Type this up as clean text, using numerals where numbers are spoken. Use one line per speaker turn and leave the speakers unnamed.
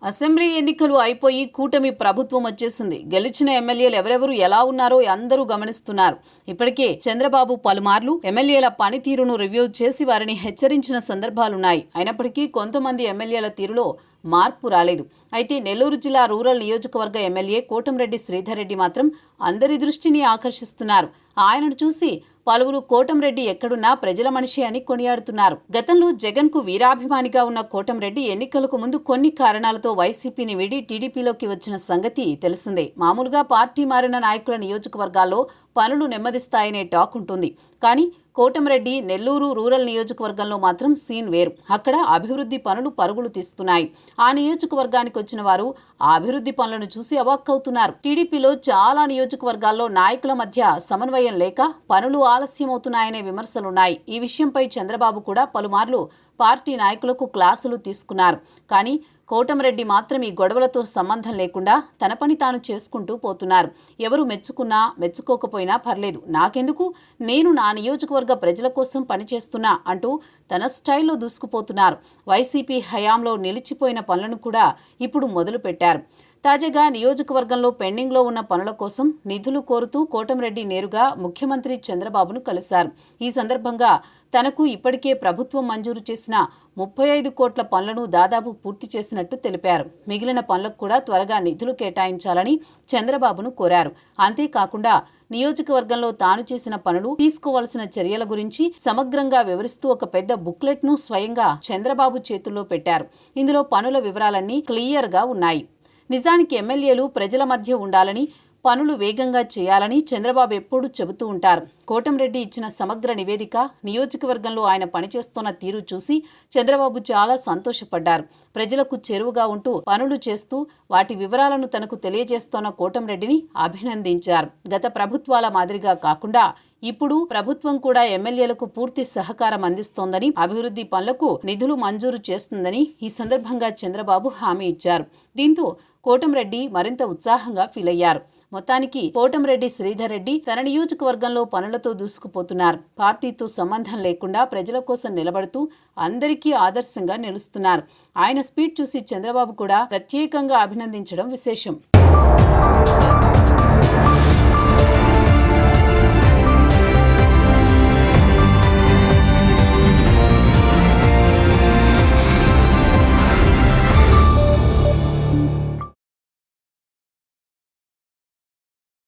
Assembly ఎన్నికలు అయిపోయి కూటమి ప్రభుత్వం వచ్చేసింది. గెలిచిన ఎమ్మెల్యేలు ఎవరెవరు ఎలా ఉన్నారో అందరూ గమనిస్తున్నారు. ఇప్పటికే చంద్రబాబు పలుమార్లు ఎమ్మెల్యేల పనితీరును రివ్యూ చేసి వారిని హెచ్చరించిన సందర్భాలున్నాయి. అయినప్పటికీ కొంతమంది ఎమ్మెల్యేల తీరులో మార్పు రాలేదు. అయితే నెల్లూరు జిల్లా రూరల్ నియోజకవర్గ ఎమ్మెల్యే కోటంరెడ్డి శ్రీధర్ రెడ్డి మాత్రం అందరి దృష్టిని ఆకర్షిస్తున్నారు. ఆయనను చూసి పలువురు కోటంరెడ్డి ఎక్కడున్నా ప్రజల మనిషి అని కొనియాడుతున్నారు. గతంలో జగన్ కు వీరాభిమానిగా ఉన్న కోటంరెడ్డి ఎన్నికలకు ముందు కొన్ని కారణాలతో వైసీపీని వీడి టీడీపీలోకి వచ్చిన సంగతి తెలిసిందే. మామూలుగా పార్టీ మారిన నాయకుల నియోజకవర్గాల్లో పనులు నెమ్మదిస్తాయనే టాక్ ఉంటుంది. కానీ కోటంరెడ్డి నెల్లూరు రూరల్ నియోజకవర్గంలో మాత్రం సీన్ వేరు. అక్కడ అభివృద్ధి పనులు పరుగులు తీస్తున్నాయి. ఆ నియోజకవర్గానికి వచ్చిన వారు ఆ అభివృద్ధి పనులను చూసి అవాక్కవుతున్నారు. టీడీపీలో చాలా నియోజకవర్గాల్లో నాయకుల మధ్య సమన్వయం లేక పనులు ఆలస్యమవుతున్నాయనే విమర్శలున్నాయి. ఈ విషయంపై చంద్రబాబు కూడా పలుమార్లు పార్టీ నాయకులకు క్లాసులు తీసుకున్నారు. కానీ కోటంరెడ్డి మాత్రం ఈ గొడవలతో సంబంధం లేకుండా తన పని తాను చేసుకుంటూ పోతున్నారు. ఎవరు మెచ్చుకున్నా మెచ్చుకోకపోయినా పర్లేదు, నాకెందుకు, నేను నా నియోజకవర్గ ప్రజల కోసం పనిచేస్తున్నా అంటూ తన స్టైల్లో దూసుకుపోతున్నారు. వైసీపీ హయాంలో నిలిచిపోయిన పనులను కూడా ఇప్పుడు మొదలుపెట్టారు. తాజాగా నియోజకవర్గంలో పెండింగ్లో ఉన్న పనుల కోసం నిధులు కోరుతూ కోటంరెడ్డి నేరుగా ముఖ్యమంత్రి చంద్రబాబును కలిశారు. ఈ సందర్భంగా తనకు ఇప్పటికే ప్రభుత్వం మంజూరు చేసిన 35 కోట్ల పనులను దాదాపు పూర్తి చేసినట్టు తెలిపారు. మిగిలిన పనులకు కూడా త్వరగా నిధులు కేటాయించాలని చంద్రబాబును కోరారు. అంతేకాకుండా నియోజకవర్గంలో తాను చేసిన పనులు, తీసుకోవాల్సిన చర్యల గురించి సమగ్రంగా వివరిస్తూ ఒక పెద్ద బుక్లెట్ను స్వయంగా చంద్రబాబు చేతుల్లో పెట్టారు. ఇందులో పనుల వివరాలన్నీ క్లియర్గా ఉన్నాయి. నిజానికి ఎమ్మెల్యేలు ప్రజల మధ్య ఉండాలని, పనులు వేగంగా చేయాలని చంద్రబాబు ఎప్పుడూ చెబుతూ ఉంటారు. కోటంరెడ్డి ఇచ్చిన సమగ్ర నివేదిక, నియోజకవర్గంలో ఆయన పనిచేస్తున్న తీరు చూసి చంద్రబాబు చాలా సంతోషపడ్డారు. ప్రజలకు చేరువగా ఉంటూ పనులు చేస్తూ వాటి వివరాలను తనకు తెలియజేస్తోన్న కోటంరెడ్డిని అభినందించారు. గత ప్రభుత్వాల మాదిరిగా కాకుండా ఇప్పుడు ప్రభుత్వం కూడా ఎమ్మెల్యేలకు పూర్తి సహకారం అందిస్తోందని, అభివృద్ధి పనులకు నిధులు మంజూరు చేస్తుందని ఈ సందర్భంగా చంద్రబాబు హామీ ఇచ్చారు. దీంతో కోటంరెడ్డి మరింత ఉత్సాహంగా ఫీల్ అయ్యారు. మొత్తానికి కోటంరెడ్డి శ్రీధర్ రెడ్డి తన నియోజకవర్గంలో పనులతో దూసుకుపోతున్నారు. పార్టీతో సంబంధం లేకుండా ప్రజల కోసం నిలబడుతూ అందరికీ ఆదర్శంగా నిలుస్తున్నారు. ఆయన స్పీడ్ చూసి చంద్రబాబు కూడా ప్రత్యేకంగా అభినందించడం విశేషం.